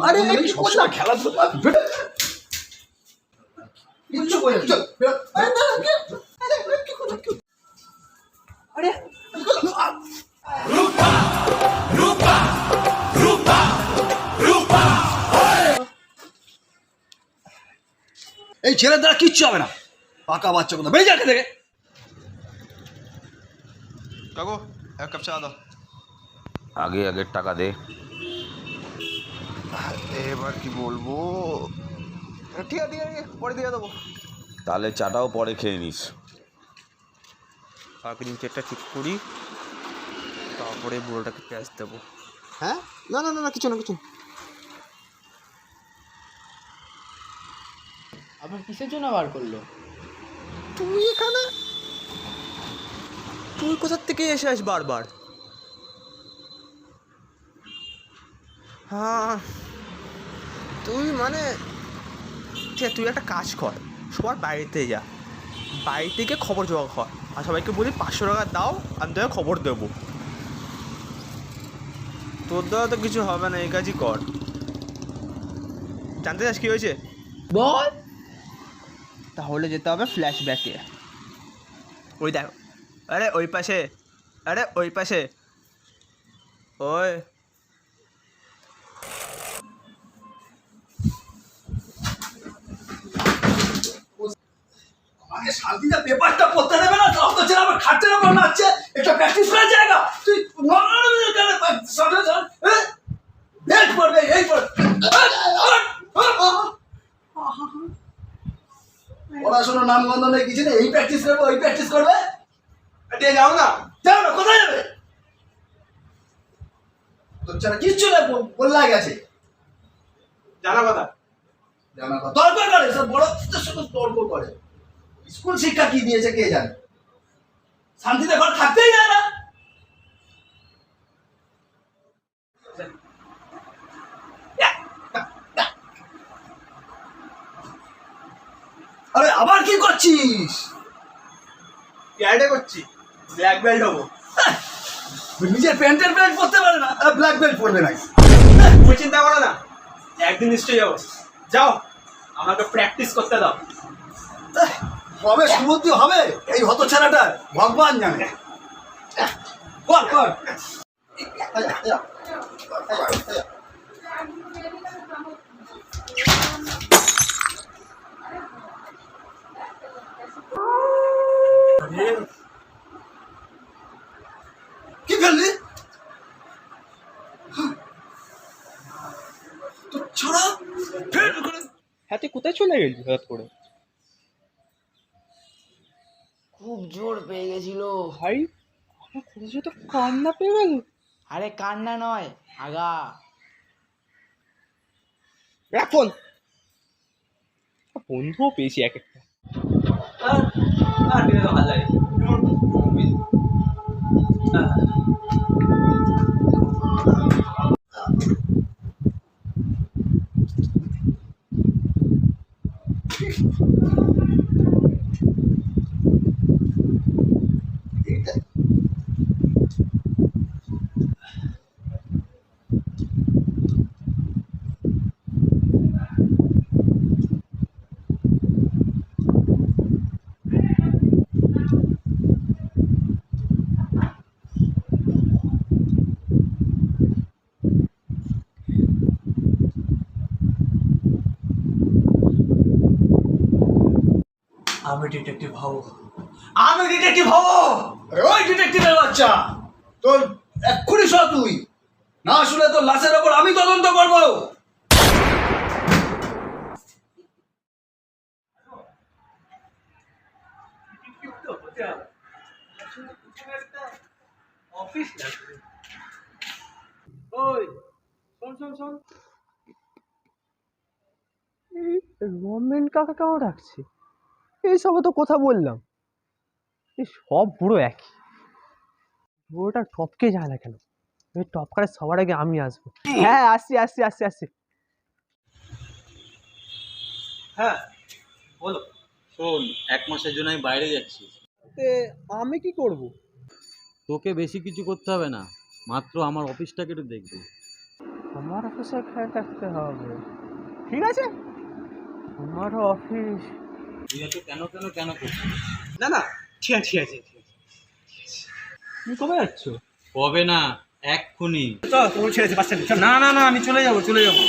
আরে কি করছিস খেলাধুলা কিচ্ছু করে চল আরে কি করছিস আরে রূপা রূপা রূপা রূপা এই ছেলের দ্বারা কিচ্ছু হবে না পাকা বাচ্চা কথা বেরিয়ে যাচ্ছে থেকে কাকু এক কাপ চা দাও। আগে আগের টাকা দে। এবার কি বলবো, ঠিক আছে পরে দিয়ে দেবো। তাহলে চাটাও পরে খেয়ে নিস। আগে নিচেরটা ঠিক করি, তারপরে বুড়োটাকে ক্যাশ দেবো। হ্যাঁ না না না কিছু না কিছু। আবার কিসের জন্য বার করলো? তুই এখানে, তুই কোথার থেকে এসে আস বারবার? হ্যাঁ তুই মানে ঠিক আছে, তুই একটা কাজ কর, সবার বাড়িতে যা, বাড়ি থেকে খবর জোগাড় কর, আর সবাইকে বলি 500 টাকা দাও, আমি তোকে খবর দেবো। তোর দ্বারা তো কিছু হবে না, এই কাজই কর। জানতে চাস কী হয়েছে? বল। তাহলে যেতে হবে ফ্ল্যাশব্যাকে। ওই দেখ, আরে ওই পাশে, আরে ওই পাশে, ওই আমাকে শান্তিতে পেপারটা পড়তে দেবে না তাও তো ছেলে আমার খাটের উপর নাচছে এটা প্র্যাকটিস করার জায়গা তুই বেল্ট পড়বে এই পড় পড়াশোনার নাম গন্ধ নেই কিছু নেই এই প্র্যাকটিস করবে ওই প্র্যাকটিস করবে যাও না কোথায় যাবে তোর ছাড়া কিচ্ছু না বললা গেছে জানা কথা তর্ক করে সব বড়দের সাথে তর্ক করে স্কুল শিক্ষা কি দিয়েছে কে জানে শান্তিতে ঘর থাকতেই যায় না আরে আবার কি করছিস? ক্যারেটে করছি, ব্ল্যাক বেল্ট হবো। নিজের প্যান্টের বেল্ট পরতে পারে না ব্ল্যাক বেল্ট পরবে না তুমি চিন্তা করো না, একদিন নিশ্চয়ই যাবো। যাও আমাকে প্র্যাকটিস করতে দাও। হবে সুবুদ্ধি হবে এই হতছাড়াটার ভগবান জানে কর কর কি ফেললি তো ছড়া ফেল করে হ্যাঁ তুই কোথায় চলে গেলি হঠাৎ করে? খুব জোর পেয়ে গেছিল ভাই আমার কোথায় তো কান্না পেয়ে গেল। আরে কান্না নয়, আগা। এখন বন্ধুও পেয়েছি এক একটা। ভালো লাগে। আমি ডিটেকটিভ হব আমি ডিটেকটিভ হব আরে ওই ডিটেকটিভের বাচ্চা তোর এক্ষুনি সব তুই না শুনে তোর লাশের ওপর আমি তদন্ত করব অফিস লাগবে। ওই শোন শোন শোন, রমেন কাকা কেমন রাখছে? এইসব তো কথা বললাম, এই সব পুরো একই। পুরোটা টপকে যায় না কেন? ওই টপকারে সবার আগে আমি আসবো। হ্যাঁ আসছি আসছি আসছি আসছি। হ্যাঁ বলো। শোন, 1 মাসের জন্য আমি বাইরে যাচ্ছি। আমি কি করব? তোকে বেশি কিছু করতে হবে না, মাত্র আমার অফিসটাকে একটু দেখবি। আমার অফিসে খেয়াল রাখতে হবে। ঠিক আছে, আমারও অফিস। তুই এত কেন কেন কেন করছিস? না না, ঠিক আছে ঠিক আছে ঠিক আছে। তুমি কবে যাচ্ছ? হবে না, এক্ষুনি। চল, তোমার ছেড়েছে বাস স্ট্যান্ডে। না না না, আমি চলে যাবো চলে যাবো।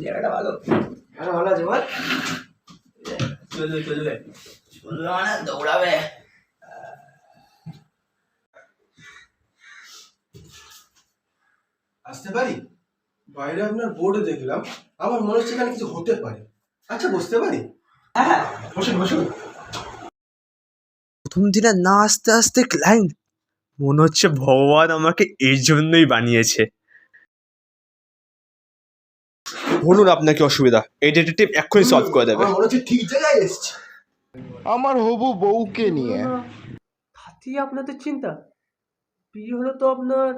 জায়গাটা ভালো। হ্যাঁ ভালো আছে বল। চলবে চলবে মানে দৌড়াবে। আসতে পারি? বাইরে আপনার বোর্ডে দেখলাম, আমার মনে হচ্ছে এখানে কিছু হতে পারে। আচ্ছা বসতে পারি? হ্যাঁ বসুন বসুন। প্রথম দিনে না আসতে আসতে ক্লায়েন্ট, মনে হচ্ছে ভগবান আমাকে এই জন্যই বানিয়েছে। বলুন আপনার কি অসুবিধা, এই ডিটেকটিভ এক্ষুনি সলভ করে দেবে। আমার মনে হচ্ছে ঠিক জায়গায় এসেছি। আমার হবু বউকে নিয়ে। তাতেই আপনাদের চিন্তা? বিয়ে হলো তো আপনার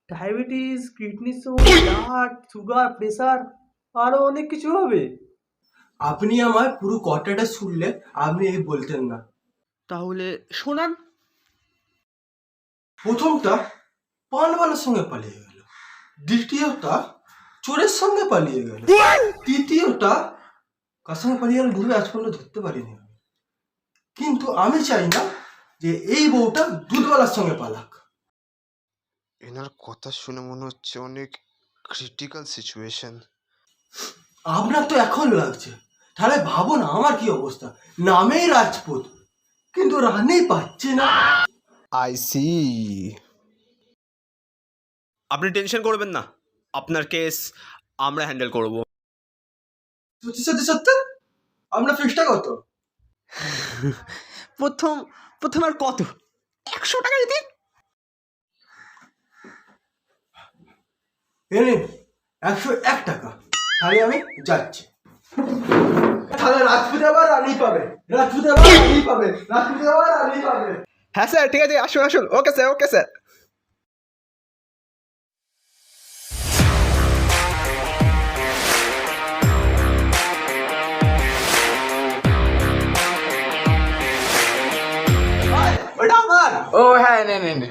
diabetes, kidney stone, blood sugar, pressure, আরো অনেক কিছু হবে। আপনি আমার পুরো কথাটা শুনলে আপনি এই বলতেন না। তাহলে শোনান। প্রথমটা পানওয়ালার সঙ্গে পালিয়ে গেল, দ্বিতীয়টা চোরের সঙ্গে পালিয়ে গেল, তৃতীয়টা কার সঙ্গে পালিয়ে গেল ভুলে আজ পর্যন্ত ধরতে পারিনি আমি। কিন্তু আমি চাই না যে এই বউটা দুধওয়ালার সঙ্গে পালাক। এনার কথা শুনে মনে হচ্ছে অনেক ক্রিটিক্যাল সিচুয়েশন। আপনার তো এখন লাগছে, তাহলে ভাবো না আমার কি অবস্থা। নামেই রাজপুত, কিন্তু রানী পাচ্ছে না। I C. আপনি টেনশন করবেন না, আপনার কেস আমরা হ্যান্ডেল করব। সত্যি সত্যি সত্যি? আপনার ফিক্সটা কত? প্রথম আর কত, 100 টাকা দিতে। এনে 101 টাকা, তাহলে আমি যাচ্ছি। তাহলে রাজপুত আবার রানী পাবে, রাজপুত আবার রানী পাবে, রাজপুত আবার রানী পাবে। হ্যাঁ স্যার, ঠিক আছে, আসুন আসুন। Okay sir, okay sir. ওটা আমার। ও হ্যাঁ, নে নে নে।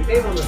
এটাই বলো।